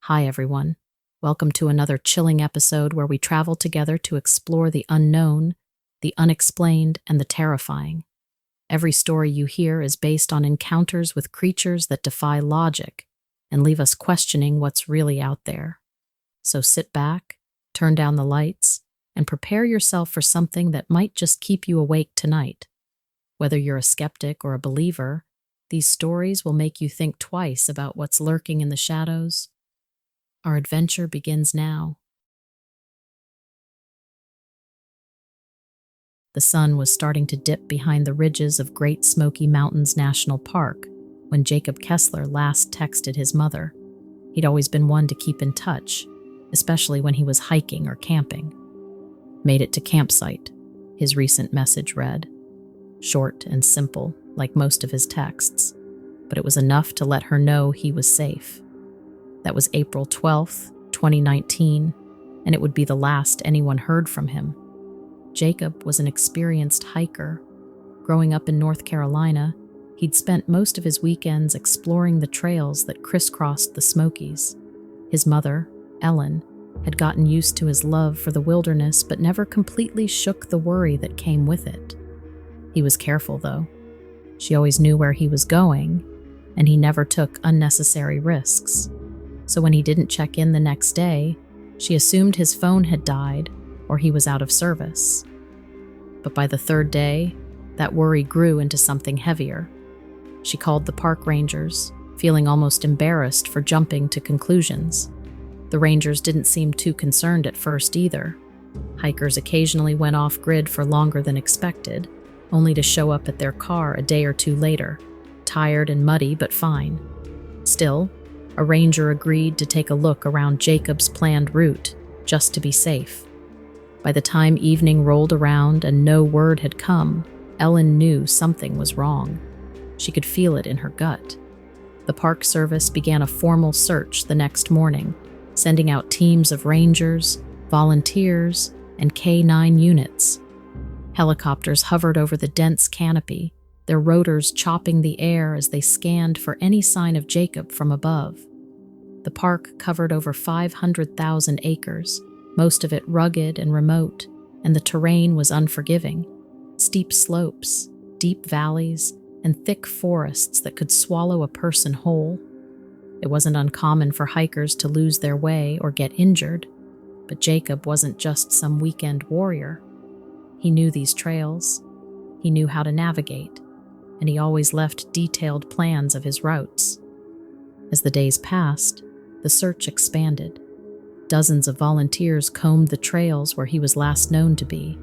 Hi, everyone. Welcome to another chilling episode where we travel together to explore the unknown, the unexplained, and the terrifying. Every story you hear is based on encounters with creatures that defy logic and leave us questioning what's really out there. So sit back, turn down the lights, and prepare yourself for something that might just keep you awake tonight. Whether you're a skeptic or a believer, these stories will make you think twice about what's lurking in the shadows. Our adventure begins now. The sun was starting to dip behind the ridges of Great Smoky Mountains National Park when Jacob Kessler last texted his mother. He'd always been one to keep in touch, especially when he was hiking or camping. "Made it to campsite," his recent message read. Short and simple, like most of his texts, but it was enough to let her know he was safe. That was April 12th, 2019, and it would be the last anyone heard from him. Jacob was an experienced hiker. Growing up in North Carolina, he'd spent most of his weekends exploring the trails that crisscrossed the Smokies. His mother, Ellen, had gotten used to his love for the wilderness but never completely shook the worry that came with it. He was careful, though. She always knew where he was going, and he never took unnecessary risks. So when he didn't check in the next day, she assumed his phone had died or he was out of service. But by the third day, that worry grew into something heavier. She called the park rangers, feeling almost embarrassed for jumping to conclusions. The rangers didn't seem too concerned at first either. Hikers occasionally went off-grid for longer than expected, only to show up at their car a day or two later, tired and muddy but fine. Still, a ranger agreed to take a look around Jacob's planned route, just to be safe. By the time evening rolled around and no word had come, Ellen knew something was wrong. She could feel it in her gut. The Park Service began a formal search the next morning, sending out teams of rangers, volunteers, and K-9 units. Helicopters hovered over the dense canopy, their rotors chopping the air as they scanned for any sign of Jacob from above. The park covered over 500,000 acres, most of it rugged and remote, and the terrain was unforgiving. Steep slopes, deep valleys, and thick forests that could swallow a person whole. It wasn't uncommon for hikers to lose their way or get injured, but Jacob wasn't just some weekend warrior. He knew these trails, he knew how to navigate, and he always left detailed plans of his routes. As the days passed, the search expanded. Dozens of volunteers combed the trails where he was last known to be.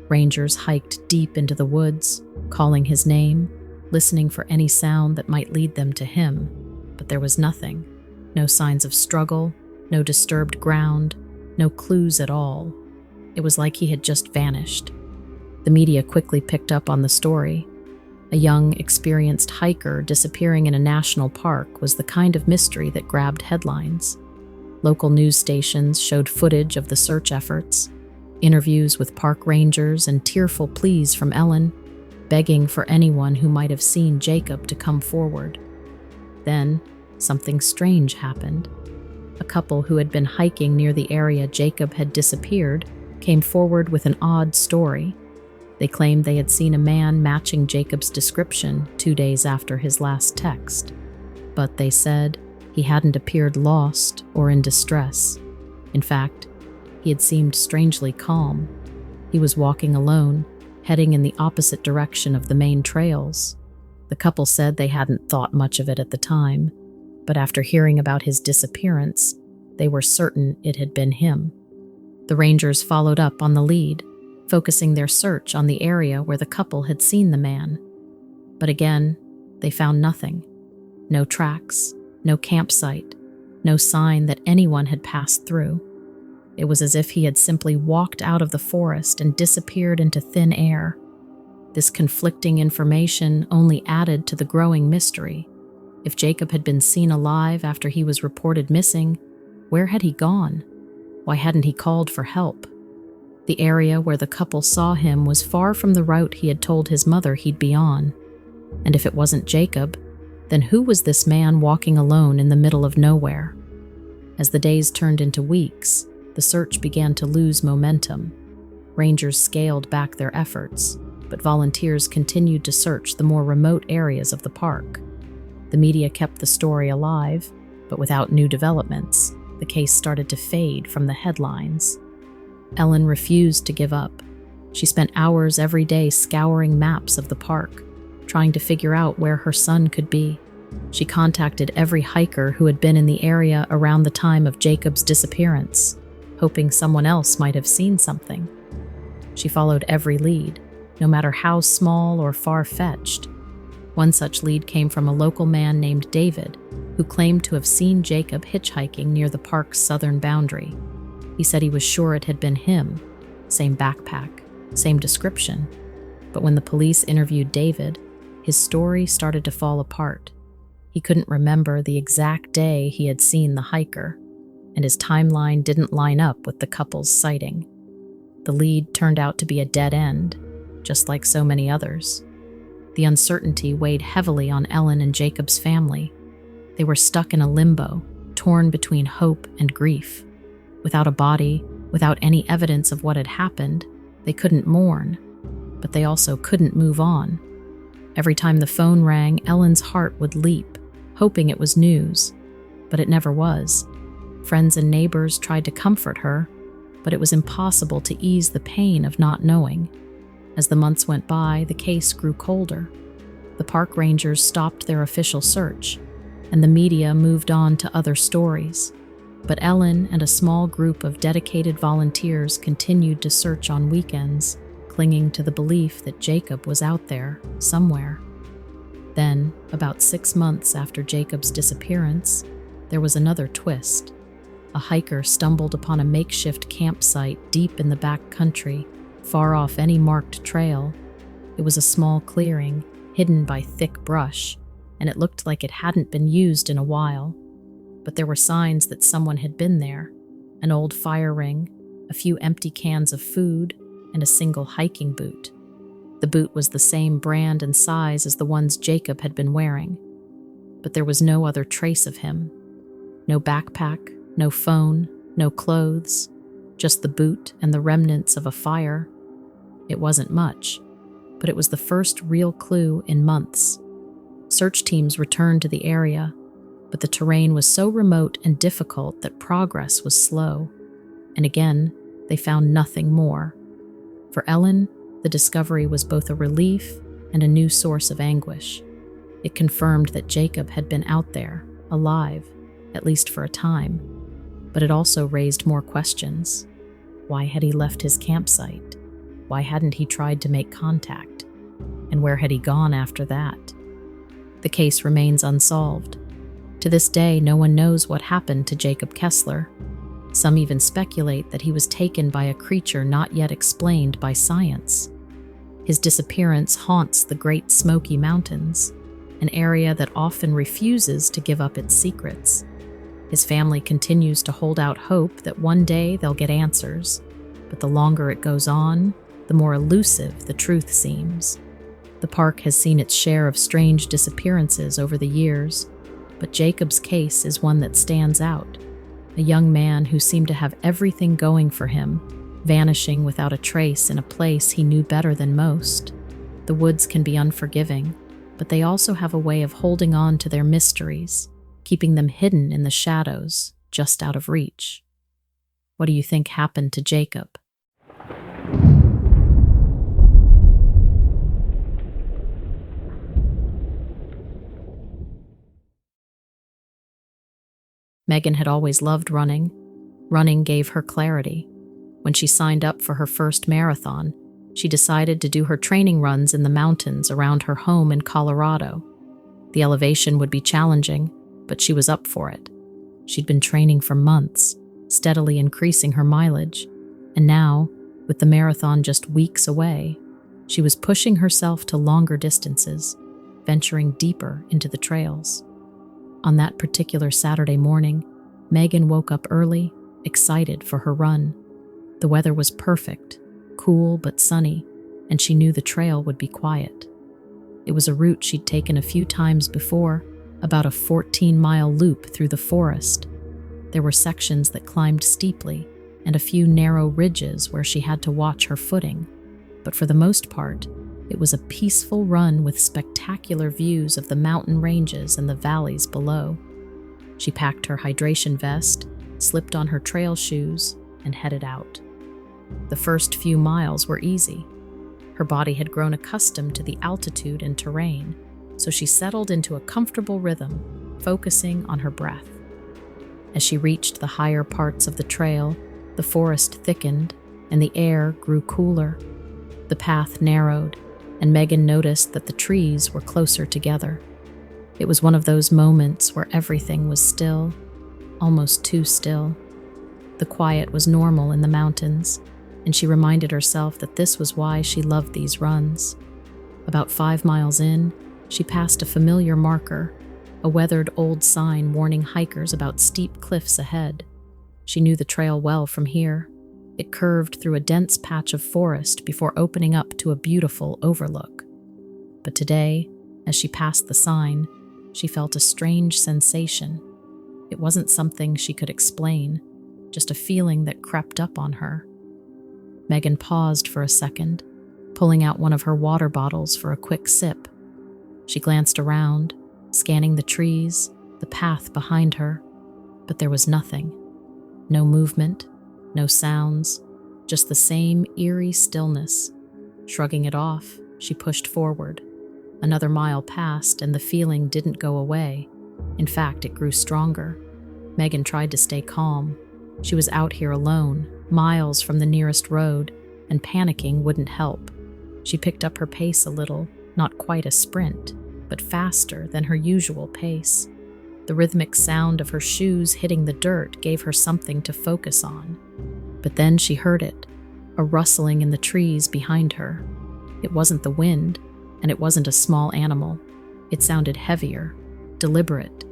Rangers hiked deep into the woods, calling his name, listening for any sound that might lead them to him, but there was nothing. No signs of struggle, no disturbed ground, no clues at all. It was like he had just vanished. The media quickly picked up on the story. A young, experienced hiker disappearing in a national park was the kind of mystery that grabbed headlines. Local news stations showed footage of the search efforts, interviews with park rangers, and tearful pleas from Ellen, begging for anyone who might have seen Jacob to come forward. Then, something strange happened. A couple who had been hiking near the area Jacob had disappeared came forward with an odd story. They claimed they had seen a man matching Jacob's description 2 days after his last text. But they said he hadn't appeared lost or in distress. In fact, he had seemed strangely calm. He was walking alone, heading in the opposite direction of the main trails. The couple said they hadn't thought much of it at the time, but after hearing about his disappearance, they were certain it had been him. The rangers followed up on the lead, focusing their search on the area where the couple had seen the man. But again, they found nothing. No tracks, no campsite, no sign that anyone had passed through. It was as if he had simply walked out of the forest and disappeared into thin air. This conflicting information only added to the growing mystery. If Jacob had been seen alive after he was reported missing, where had he gone? Why hadn't he called for help? The area where the couple saw him was far from the route he had told his mother he'd be on. And if it wasn't Jacob, then who was this man walking alone in the middle of nowhere? As the days turned into weeks, the search began to lose momentum. Rangers scaled back their efforts, but volunteers continued to search the more remote areas of the park. The media kept the story alive, but without new developments, the case started to fade from the headlines. Ellen refused to give up. She spent hours every day scouring maps of the park, trying to figure out where her son could be. She contacted every hiker who had been in the area around the time of Jacob's disappearance, hoping someone else might have seen something. She followed every lead, no matter how small or far-fetched. One such lead came from a local man named David, who claimed to have seen Jacob hitchhiking near the park's southern boundary. He said he was sure it had been him, same backpack, same description. But when the police interviewed David, his story started to fall apart. He couldn't remember the exact day he had seen the hiker, and his timeline didn't line up with the couple's sighting. The lead turned out to be a dead end, just like so many others. The uncertainty weighed heavily on Ellen and Jacob's family. They were stuck in a limbo, torn between hope and grief. Without a body, without any evidence of what had happened, they couldn't mourn, but they also couldn't move on. Every time the phone rang, Ellen's heart would leap, hoping it was news, but it never was. Friends and neighbors tried to comfort her, but it was impossible to ease the pain of not knowing. As the months went by, the case grew colder. The park rangers stopped their official search, and the media moved on to other stories. But Ellen and a small group of dedicated volunteers continued to search on weekends, clinging to the belief that Jacob was out there, somewhere. Then, about 6 months after Jacob's disappearance, there was another twist. A hiker stumbled upon a makeshift campsite deep in the back country, far off any marked trail. It was a small clearing, hidden by thick brush, and it looked like it hadn't been used in a while. But there were signs that someone had been there: an old fire ring, a few empty cans of food, and a single hiking boot. The boot was the same brand and size as the ones Jacob had been wearing. But there was no other trace of him. No backpack, no phone, no clothes, just the boot and the remnants of a fire. It wasn't much, but it was the first real clue in months. Search teams returned to the area, but the terrain was so remote and difficult that progress was slow. And again, they found nothing more. For Ellen, the discovery was both a relief and a new source of anguish. It confirmed that Jacob had been out there, alive, at least for a time. But it also raised more questions. Why had he left his campsite? Why hadn't he tried to make contact? And where had he gone after that? The case remains unsolved. To this day, no one knows what happened to Jacob Kessler. Some even speculate that he was taken by a creature not yet explained by science. His disappearance haunts the Great Smoky Mountains, an area that often refuses to give up its secrets. His family continues to hold out hope that one day they'll get answers, but the longer it goes on, the more elusive the truth seems. The park has seen its share of strange disappearances over the years, but Jacob's case is one that stands out. A young man who seemed to have everything going for him, vanishing without a trace in a place he knew better than most. The woods can be unforgiving, but they also have a way of holding on to their mysteries, keeping them hidden in the shadows, just out of reach. What do you think happened to Jacob? Megan had always loved running. Running gave her clarity. When she signed up for her first marathon, she decided to do her training runs in the mountains around her home in Colorado. The elevation would be challenging, but she was up for it. She'd been training for months, steadily increasing her mileage, and now, with the marathon just weeks away, she was pushing herself to longer distances, venturing deeper into the trails. On that particular Saturday morning, Megan woke up early, excited for her run. The weather was perfect, cool but sunny, and she knew the trail would be quiet. It was a route she'd taken a few times before, about a 14-mile loop through the forest. There were sections that climbed steeply and a few narrow ridges where she had to watch her footing, but for the most part, it was a peaceful run with spectacular views of the mountain ranges and the valleys below. She packed her hydration vest, slipped on her trail shoes, and headed out. The first few miles were easy. Her body had grown accustomed to the altitude and terrain, so she settled into a comfortable rhythm, focusing on her breath. As she reached the higher parts of the trail, the forest thickened and the air grew cooler. The path narrowed, and Megan noticed that the trees were closer together. It was one of those moments where everything was still, almost too still. The quiet was normal in the mountains, and she reminded herself that this was why she loved these runs. About 5 miles in, she passed a familiar marker, a weathered old sign warning hikers about steep cliffs ahead. She knew the trail well from here. It curved through a dense patch of forest before opening up to a beautiful overlook. But today, as she passed the sign, she felt a strange sensation. It wasn't something she could explain, just a feeling that crept up on her. Megan paused for a second, pulling out one of her water bottles for a quick sip. She glanced around, scanning the trees, the path behind her, but there was nothing. No movement, no sounds, just the same eerie stillness. Shrugging it off, she pushed forward. Another mile passed, and the feeling didn't go away. In fact, it grew stronger. Megan tried to stay calm. She was out here alone, miles from the nearest road, and panicking wouldn't help. She picked up her pace a little, not quite a sprint, but faster than her usual pace. The rhythmic sound of her shoes hitting the dirt gave her something to focus on. But then she heard it, a rustling in the trees behind her. It wasn't the wind, and it wasn't a small animal. It sounded heavier, deliberate.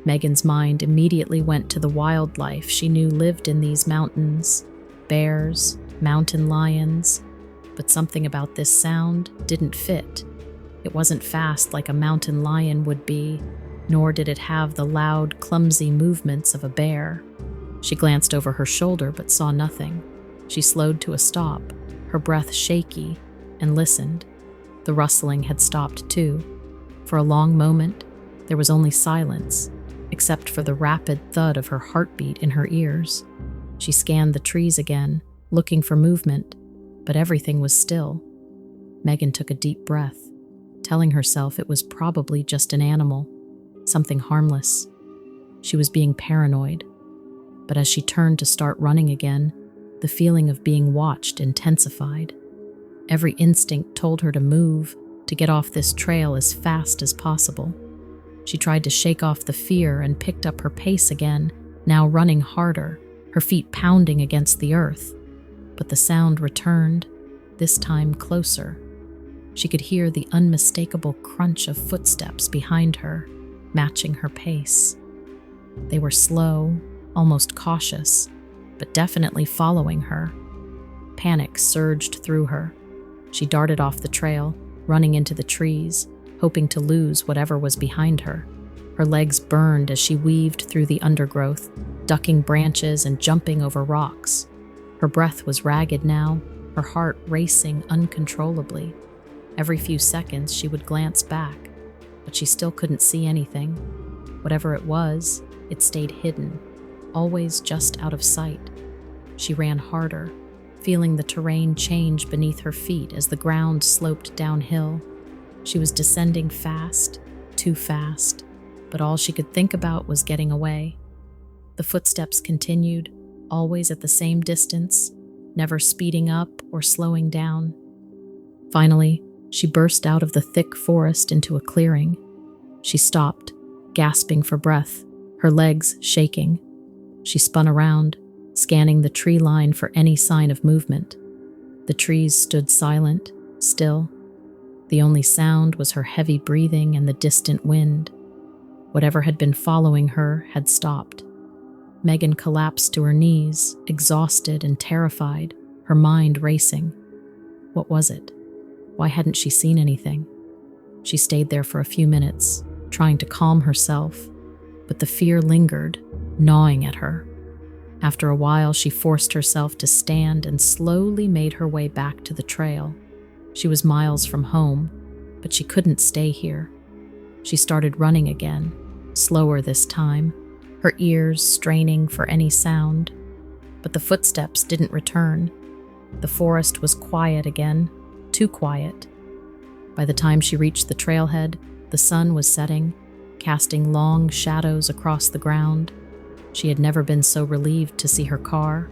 Megan's mind immediately went to the wildlife she knew lived in these mountains: bears, mountain lions. But something about this sound didn't fit. It wasn't fast like a mountain lion would be, nor did it have the loud, clumsy movements of a bear. She glanced over her shoulder but saw nothing. She slowed to a stop, her breath shaky, and listened. The rustling had stopped too. For a long moment, there was only silence, except for the rapid thud of her heartbeat in her ears. She scanned the trees again, looking for movement, but everything was still. Megan took a deep breath, telling herself it was probably just an animal, something harmless. She was being paranoid, but as she turned to start running again, the feeling of being watched intensified. Every instinct told her to move, to get off this trail as fast as possible. She tried to shake off the fear and picked up her pace again, now running harder, her feet pounding against the earth. But the sound returned, this time closer. She could hear the unmistakable crunch of footsteps behind her, matching her pace. They were slow, almost cautious, but definitely following her. Panic surged through her. She darted off the trail, running into the trees, hoping to lose whatever was behind her. Her legs burned as she weaved through the undergrowth, ducking branches and jumping over rocks. Her breath was ragged now, her heart racing uncontrollably. Every few seconds she would glance back, but she still couldn't see anything. Whatever it was, it stayed hidden, always just out of sight. She ran harder, feeling the terrain change beneath her feet as the ground sloped downhill. She was descending fast, too fast, but all she could think about was getting away. The footsteps continued, always at the same distance, never speeding up or slowing down. Finally, she burst out of the thick forest into a clearing. She stopped, gasping for breath, her legs shaking. She spun around, scanning the tree line for any sign of movement. The trees stood silent, still. The only sound was her heavy breathing and the distant wind. Whatever had been following her had stopped. Megan collapsed to her knees, exhausted and terrified, her mind racing. What was it? Why hadn't she seen anything? She stayed there for a few minutes, trying to calm herself, but the fear lingered, gnawing at her. After a while, she forced herself to stand and slowly made her way back to the trail. She was miles from home, but she couldn't stay here. She started running again, slower this time, her ears straining for any sound. But the footsteps didn't return. The forest was quiet again, too quiet. By the time she reached the trailhead, the sun was setting, casting long shadows across the ground. She had never been so relieved to see her car.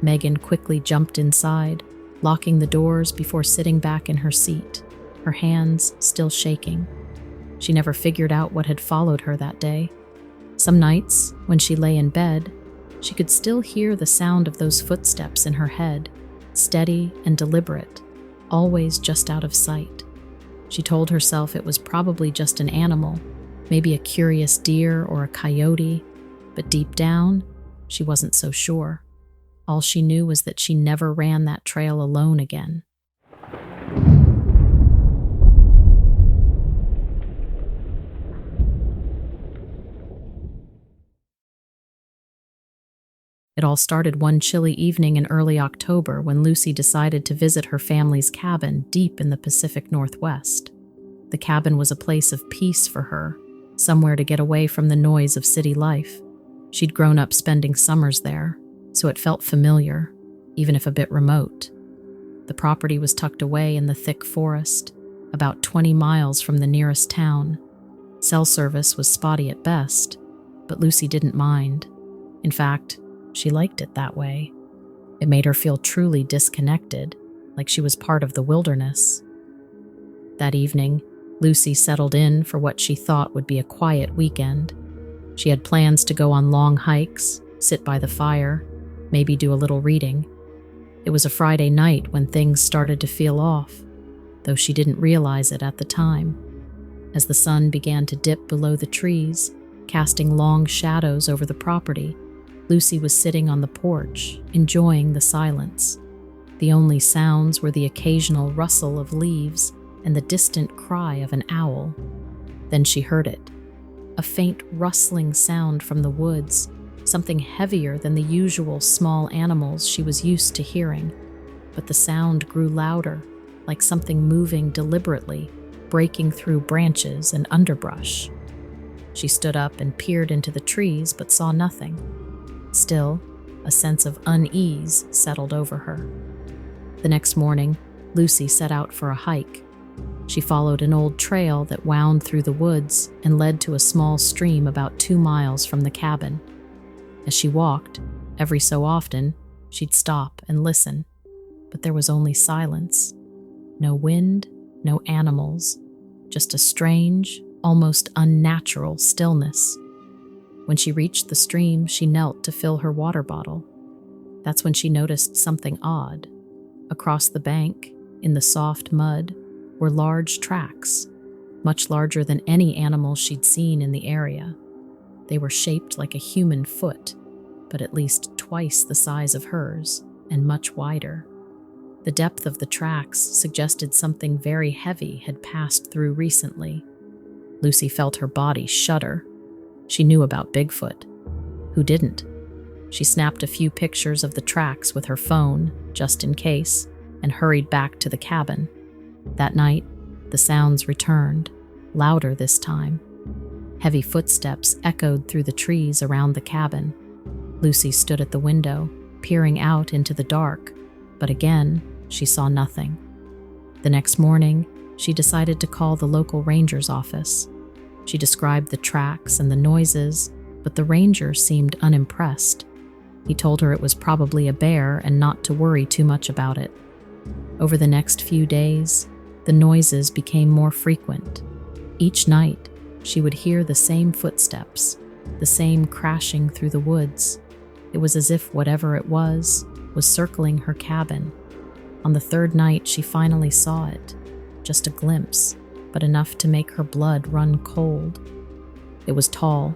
Megan quickly jumped inside, locking the doors before sitting back in her seat, her hands still shaking. She never figured out what had followed her that day. Some nights, when she lay in bed, she could still hear the sound of those footsteps in her head, steady and deliberate, always just out of sight. She told herself it was probably just an animal, maybe a curious deer or a coyote, but deep down, she wasn't so sure. All she knew was that she never ran that trail alone again. It all started one chilly evening in early October when Lucy decided to visit her family's cabin deep in the Pacific Northwest. The cabin was a place of peace for her, somewhere to get away from the noise of city life. She'd grown up spending summers there, so it felt familiar, even if a bit remote. The property was tucked away in the thick forest, about 20 miles from the nearest town. Cell service was spotty at best, but Lucy didn't mind. In fact, she liked it that way. It made her feel truly disconnected, like she was part of the wilderness. That evening, Lucy settled in for what she thought would be a quiet weekend. She had plans to go on long hikes, sit by the fire, maybe do a little reading. It was a Friday night when things started to feel off, though she didn't realize it at the time. As the sun began to dip below the trees, casting long shadows over the property, Lucy was sitting on the porch, enjoying the silence. The only sounds were the occasional rustle of leaves and the distant cry of an owl. Then she heard it. A faint rustling sound from the woods, something heavier than the usual small animals she was used to hearing. But the sound grew louder, like something moving deliberately, breaking through branches and underbrush. She stood up and peered into the trees, but saw nothing. Still, a sense of unease settled over her. The next morning, Lucy set out for a hike. She followed an old trail that wound through the woods and led to a small stream about 2 miles from the cabin. As she walked, every so often, she'd stop and listen, but there was only silence. No wind, no animals, just a strange, almost unnatural stillness. When she reached the stream, she knelt to fill her water bottle. That's when she noticed something odd. Across the bank, in the soft mud, were large tracks, much larger than any animal she'd seen in the area. They were shaped like a human foot, but at least twice the size of hers, and much wider. The depth of the tracks suggested something very heavy had passed through recently. Lucy felt her body shudder. She knew about Bigfoot. Who didn't? She snapped a few pictures of the tracks with her phone, just in case, and hurried back to the cabin. That night, the sounds returned, louder this time. Heavy footsteps echoed through the trees around the cabin. Lucy stood at the window, peering out into the dark, but again, she saw nothing. The next morning, she decided to call the local ranger's office. She described the tracks and the noises, but the ranger seemed unimpressed. He told her it was probably a bear and not to worry too much about it. Over the next few days, the noises became more frequent. Each night, she would hear the same footsteps, the same crashing through the woods. It was as if whatever it was circling her cabin. On the third night, she finally saw it. Just a glimpse, but enough to make her blood run cold. It was tall.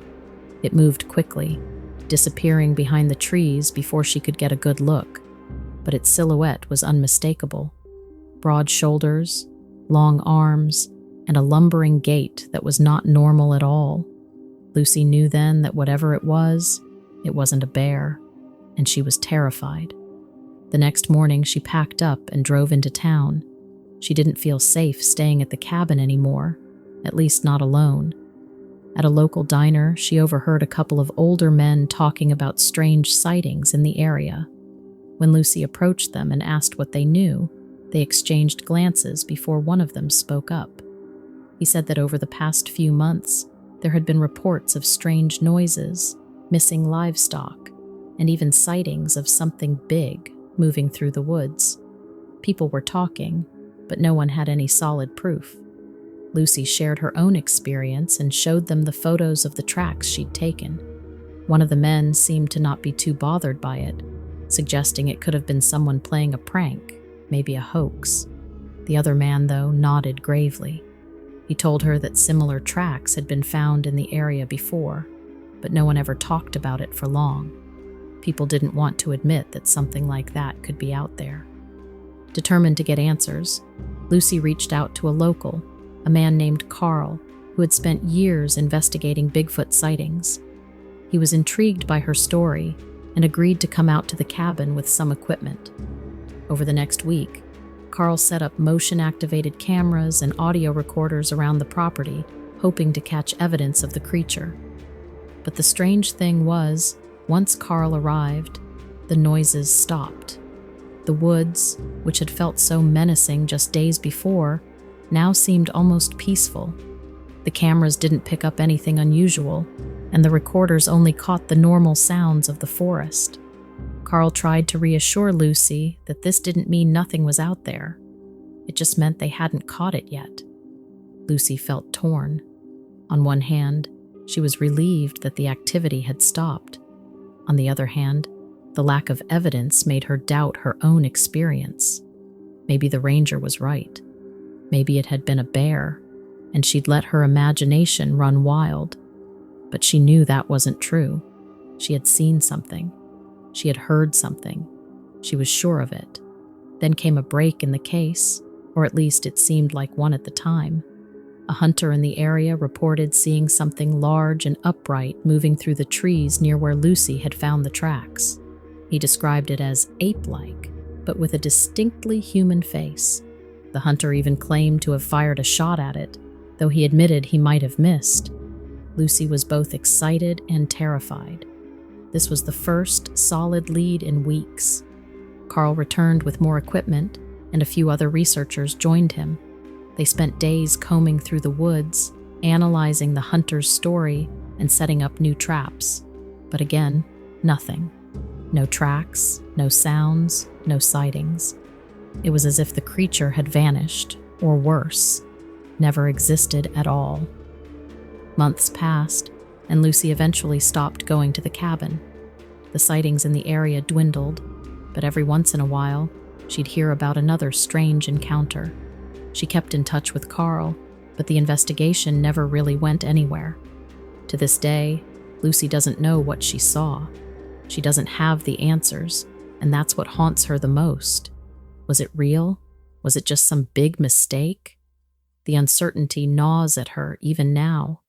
It moved quickly, disappearing behind the trees before she could get a good look. But its silhouette was unmistakable. Broad shoulders, long arms, and a lumbering gait that was not normal at all. Lucy knew then that whatever it was It wasn't a bear, and she was terrified. The next morning, she packed up and drove into town. She didn't feel safe staying at the cabin anymore, at least not alone. At a local diner, she overheard a couple of older men talking about strange sightings in the area. When Lucy approached them and asked what they knew, they exchanged glances before one of them spoke up. He said that over the past few months, there had been reports of strange noises, missing livestock, and even sightings of something big moving through the woods. People were talking, but no one had any solid proof. Lucy shared her own experience and showed them the photos of the tracks she'd taken. One of the men seemed to not be too bothered by it, suggesting it could have been someone playing a prank, maybe a hoax. The other man, though, nodded gravely. He told her that similar tracks had been found in the area before, but no one ever talked about it for long. People didn't want to admit that something like that could be out there. Determined to get answers, Lucy reached out to a local, a man named Carl, who had spent years investigating Bigfoot sightings. He was intrigued by her story and agreed to come out to the cabin with some equipment. Over the next week, Carl set up motion-activated cameras and audio recorders around the property, hoping to catch evidence of the creature. But the strange thing was, once Carl arrived, the noises stopped. The woods, which had felt so menacing just days before, now seemed almost peaceful. The cameras didn't pick up anything unusual, and the recorders only caught the normal sounds of the forest. Carl tried to reassure Lucy that this didn't mean nothing was out there. It just meant they hadn't caught it yet. Lucy felt torn. On one hand, she was relieved that the activity had stopped. On the other hand, the lack of evidence made her doubt her own experience. Maybe the ranger was right. Maybe it had been a bear, and she'd let her imagination run wild. But she knew that wasn't true. She had seen something. She had heard something. She was sure of it. Then came a break in the case, or at least it seemed like one at the time. A hunter in the area reported seeing something large and upright moving through the trees near where Lucy had found the tracks. He described it as ape-like, but with a distinctly human face. The hunter even claimed to have fired a shot at it, though he admitted he might have missed. Lucy was both excited and terrified. This was the first solid lead in weeks. Carl returned with more equipment, and a few other researchers joined him. They spent days combing through the woods, analyzing the hunter's story and setting up new traps. But again, nothing. No tracks, no sounds, no sightings. It was as if the creature had vanished, or worse, never existed at all. Months passed, and Lucy eventually stopped going to the cabin. The sightings in the area dwindled, but every once in a while, she'd hear about another strange encounter. She kept in touch with Carl, but the investigation never really went anywhere. To this day, Lucy doesn't know what she saw. She doesn't have the answers, and that's what haunts her the most. Was it real? Was it just some big mistake? The uncertainty gnaws at her even now.